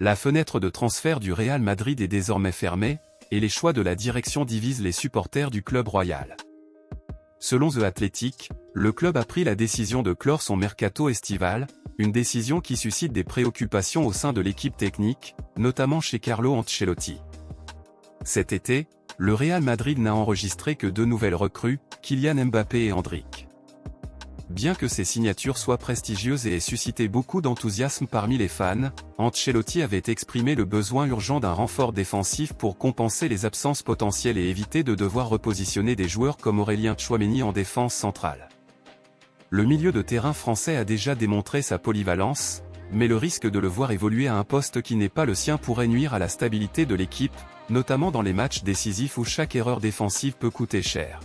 La fenêtre de transfert du Real Madrid est désormais fermée, et les choix de la direction divisent les supporters du club royal. Selon The Athletic, le club a pris la décision de clore son mercato estival, une décision qui suscite des préoccupations au sein de l'équipe technique, notamment chez Carlo Ancelotti. Cet été, le Real Madrid n'a enregistré que 2 nouvelles recrues, Kylian Mbappé et Endrick. Bien que ces signatures soient prestigieuses et aient suscité beaucoup d'enthousiasme parmi les fans, Ancelotti avait exprimé le besoin urgent d'un renfort défensif pour compenser les absences potentielles et éviter de devoir repositionner des joueurs comme Aurélien Tchouaméni en défense centrale. Le milieu de terrain français a déjà démontré sa polyvalence, mais le risque de le voir évoluer à un poste qui n'est pas le sien pourrait nuire à la stabilité de l'équipe, notamment dans les matchs décisifs où chaque erreur défensive peut coûter cher.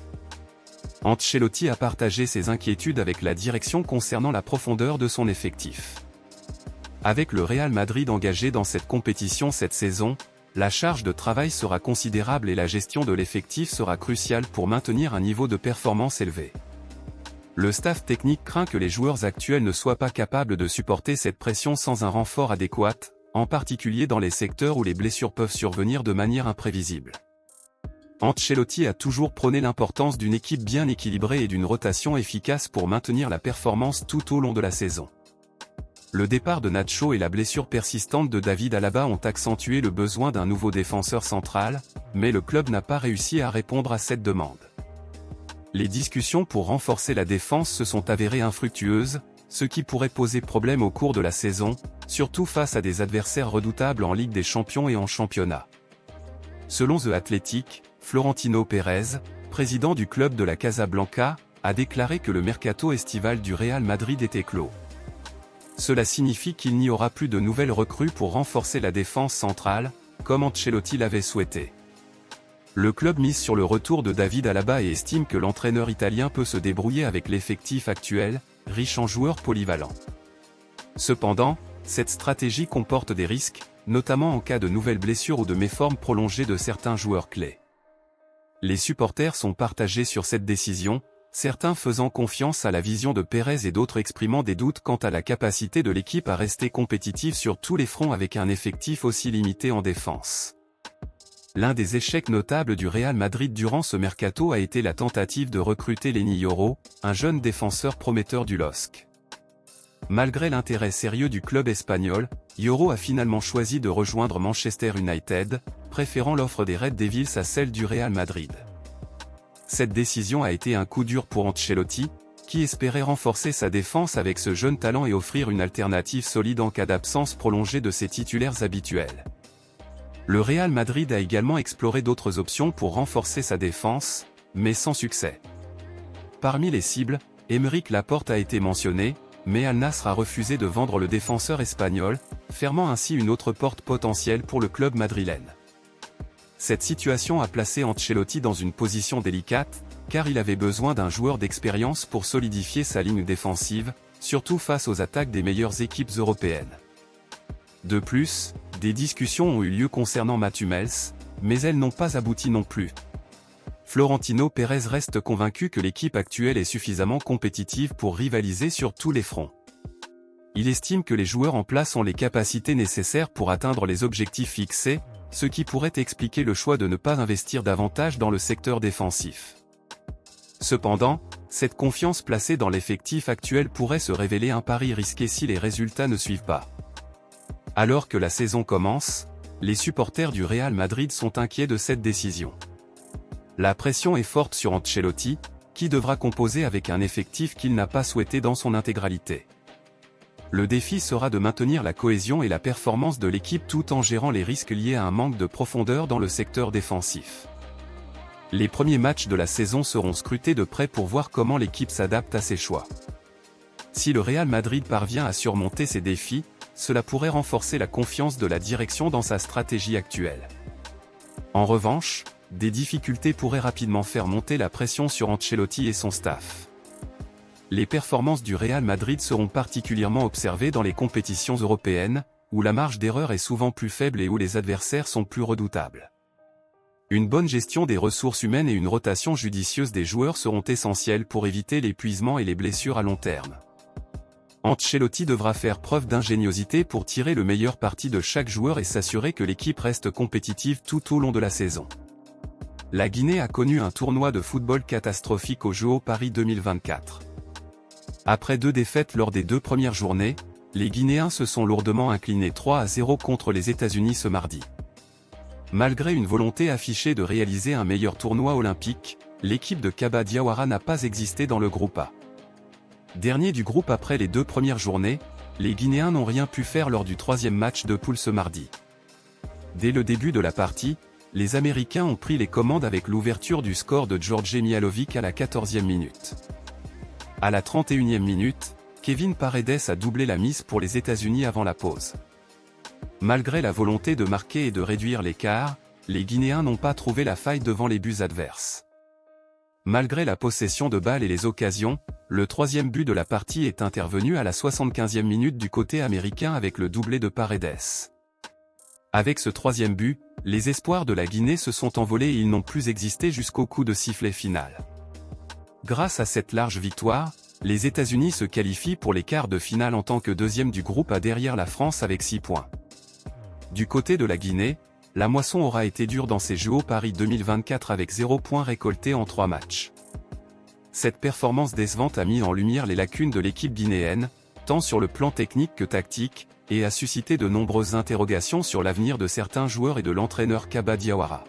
Ancelotti a partagé ses inquiétudes avec la direction concernant la profondeur de son effectif. Avec le Real Madrid engagé dans cette compétition cette saison, la charge de travail sera considérable et la gestion de l'effectif sera cruciale pour maintenir un niveau de performance élevé. Le staff technique craint que les joueurs actuels ne soient pas capables de supporter cette pression sans un renfort adéquat, en particulier dans les secteurs où les blessures peuvent survenir de manière imprévisible. Ancelotti a toujours prôné l'importance d'une équipe bien équilibrée et d'une rotation efficace pour maintenir la performance tout au long de la saison. Le départ de Nacho et la blessure persistante de David Alaba ont accentué le besoin d'un nouveau défenseur central, mais le club n'a pas réussi à répondre à cette demande. Les discussions pour renforcer la défense se sont avérées infructueuses, ce qui pourrait poser problème au cours de la saison, surtout face à des adversaires redoutables en Ligue des Champions et en championnat. Selon The Athletic, Florentino Pérez, président du club de la Casablanca, a déclaré que le mercato estival du Real Madrid était clos. Cela signifie qu'il n'y aura plus de nouvelles recrues pour renforcer la défense centrale, comme Ancelotti l'avait souhaité. Le club mise sur le retour de David Alaba et estime que l'entraîneur italien peut se débrouiller avec l'effectif actuel, riche en joueurs polyvalents. Cependant, cette stratégie comporte des risques, notamment en cas de nouvelles blessures ou de méformes prolongées de certains joueurs clés. Les supporters sont partagés sur cette décision, certains faisant confiance à la vision de Pérez et d'autres exprimant des doutes quant à la capacité de l'équipe à rester compétitive sur tous les fronts avec un effectif aussi limité en défense. L'un des échecs notables du Real Madrid durant ce mercato a été la tentative de recruter Léni Yoro, un jeune défenseur prometteur du LOSC. Malgré l'intérêt sérieux du club espagnol, Yoro a finalement choisi de rejoindre Manchester United, préférant l'offre des Red Devils à celle du Real Madrid. Cette décision a été un coup dur pour Ancelotti, qui espérait renforcer sa défense avec ce jeune talent et offrir une alternative solide en cas d'absence prolongée de ses titulaires habituels. Le Real Madrid a également exploré d'autres options pour renforcer sa défense, mais sans succès. Parmi les cibles, Aymeric Laporte a été mentionné, mais Al Nassr a refusé de vendre le défenseur espagnol, fermant ainsi une autre porte potentielle pour le club madrilène. Cette situation a placé Ancelotti dans une position délicate, car il avait besoin d'un joueur d'expérience pour solidifier sa ligne défensive, surtout face aux attaques des meilleures équipes européennes. De plus, des discussions ont eu lieu concernant Mats Hummels, mais elles n'ont pas abouti non plus. Florentino Pérez reste convaincu que l'équipe actuelle est suffisamment compétitive pour rivaliser sur tous les fronts. Il estime que les joueurs en place ont les capacités nécessaires pour atteindre les objectifs fixés, ce qui pourrait expliquer le choix de ne pas investir davantage dans le secteur défensif. Cependant, cette confiance placée dans l'effectif actuel pourrait se révéler un pari risqué si les résultats ne suivent pas. Alors que la saison commence, les supporters du Real Madrid sont inquiets de cette décision. La pression est forte sur Ancelotti, qui devra composer avec un effectif qu'il n'a pas souhaité dans son intégralité. Le défi sera de maintenir la cohésion et la performance de l'équipe tout en gérant les risques liés à un manque de profondeur dans le secteur défensif. Les premiers matchs de la saison seront scrutés de près pour voir comment l'équipe s'adapte à ses choix. Si le Real Madrid parvient à surmonter ces défis, cela pourrait renforcer la confiance de la direction dans sa stratégie actuelle. En revanche, des difficultés pourraient rapidement faire monter la pression sur Ancelotti et son staff. Les performances du Real Madrid seront particulièrement observées dans les compétitions européennes, où la marge d'erreur est souvent plus faible et où les adversaires sont plus redoutables. Une bonne gestion des ressources humaines et une rotation judicieuse des joueurs seront essentielles pour éviter l'épuisement et les blessures à long terme. Ancelotti devra faire preuve d'ingéniosité pour tirer le meilleur parti de chaque joueur et s'assurer que l'équipe reste compétitive tout au long de la saison. La Guinée a connu un tournoi de football catastrophique aux JO Paris 2024. Après 2 défaites lors des 2 premières journées, les Guinéens se sont lourdement inclinés 3-0 contre les États-Unis ce mardi. Malgré une volonté affichée de réaliser un meilleur tournoi olympique, l'équipe de Kaba Diawara n'a pas existé dans le groupe A. Dernier du groupe après les 2 premières journées, les Guinéens n'ont rien pu faire lors du 3e match de poule ce mardi. Dès le début de la partie, les Américains ont pris les commandes avec l'ouverture du score de Djordje Mihailovic à la 14e minute. À la 31e minute, Kevin Paredes a doublé la mise pour les États-Unis avant la pause. Malgré la volonté de marquer et de réduire l'écart, les Guinéens n'ont pas trouvé la faille devant les buts adverses. Malgré la possession de balles et les occasions, le 3e but de la partie est intervenu à la 75e minute du côté américain avec le doublé de Paredes. Avec ce 3e but, les espoirs de la Guinée se sont envolés et ils n'ont plus existé jusqu'au coup de sifflet final. Grâce à cette large victoire, les États-Unis se qualifient pour les quarts de finale en tant que 2e du groupe A derrière la France avec 6 points. Du côté de la Guinée, la moisson aura été dure dans ces JO Paris 2024 avec 0 points récoltés en 3 matchs. Cette performance décevante a mis en lumière les lacunes de l'équipe guinéenne, tant sur le plan technique que tactique, et a suscité de nombreuses interrogations sur l'avenir de certains joueurs et de l'entraîneur Kaba Diawara.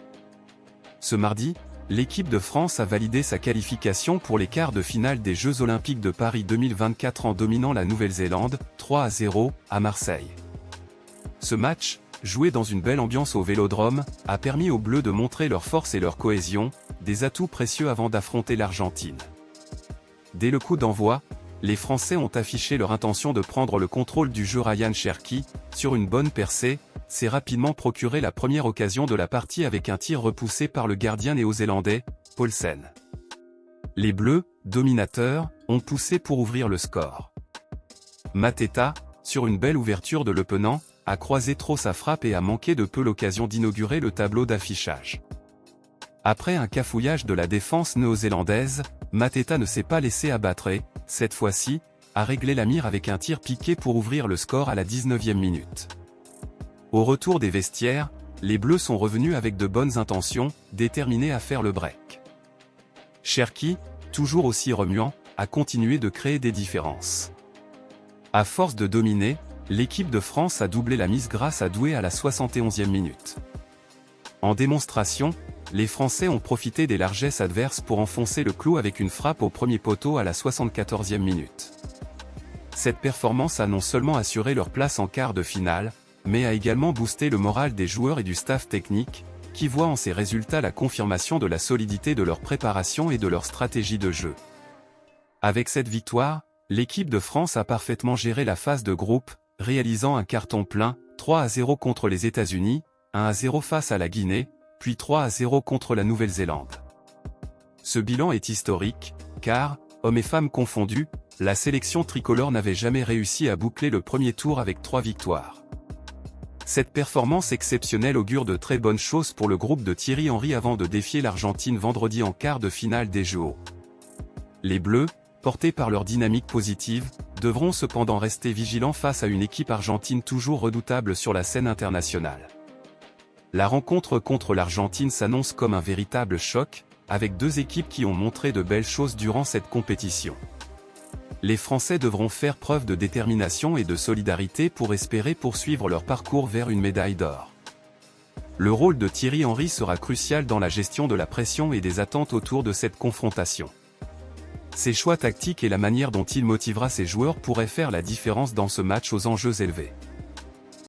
Ce mardi, l'équipe de France a validé sa qualification pour les quarts de finale des Jeux Olympiques de Paris 2024 en dominant la Nouvelle-Zélande, 3-0, à Marseille. Ce match, joué dans une belle ambiance au Vélodrome, a permis aux Bleus de montrer leur force et leur cohésion, des atouts précieux avant d'affronter l'Argentine. Dès le coup d'envoi, les Français ont affiché leur intention de prendre le contrôle du jeu. Ryan Cherki, sur une bonne percée, s'est rapidement procuré la première occasion de la partie avec un tir repoussé par le gardien néo-zélandais, Paulsen. Les Bleus, dominateurs, ont poussé pour ouvrir le score. Mateta, sur une belle ouverture de Le Penant, a croisé trop sa frappe et a manqué de peu l'occasion d'inaugurer le tableau d'affichage. Après un cafouillage de la défense néo-zélandaise, Mateta ne s'est pas laissé abattre et, cette fois-ci, a réglé la mire avec un tir piqué pour ouvrir le score à la 19e minute. Au retour des vestiaires, les Bleus sont revenus avec de bonnes intentions, déterminés à faire le break. Cherki, toujours aussi remuant, a continué de créer des différences. À force de dominer, l'équipe de France a doublé la mise grâce à Doué à la 71e minute. En démonstration, les Français ont profité des largesses adverses pour enfoncer le clou avec une frappe au premier poteau à la 74e minute. Cette performance a non seulement assuré leur place en quart de finale, mais a également boosté le moral des joueurs et du staff technique, qui voient en ces résultats la confirmation de la solidité de leur préparation et de leur stratégie de jeu. Avec cette victoire, l'équipe de France a parfaitement géré la phase de groupe, réalisant un carton plein, 3-0 contre les États-Unis, 1-0 face à la Guinée, puis 3-0 contre la Nouvelle-Zélande. Ce bilan est historique, car, hommes et femmes confondus, la sélection tricolore n'avait jamais réussi à boucler le premier tour avec 3 victoires. Cette performance exceptionnelle augure de très bonnes choses pour le groupe de Thierry Henry avant de défier l'Argentine vendredi en quart de finale des JO. Les Bleus, portés par leur dynamique positive, devront cependant rester vigilants face à une équipe argentine toujours redoutable sur la scène internationale. La rencontre contre l'Argentine s'annonce comme un véritable choc, avec 2 équipes qui ont montré de belles choses durant cette compétition. Les Français devront faire preuve de détermination et de solidarité pour espérer poursuivre leur parcours vers une médaille d'or. Le rôle de Thierry Henry sera crucial dans la gestion de la pression et des attentes autour de cette confrontation. Ses choix tactiques et la manière dont il motivera ses joueurs pourraient faire la différence dans ce match aux enjeux élevés.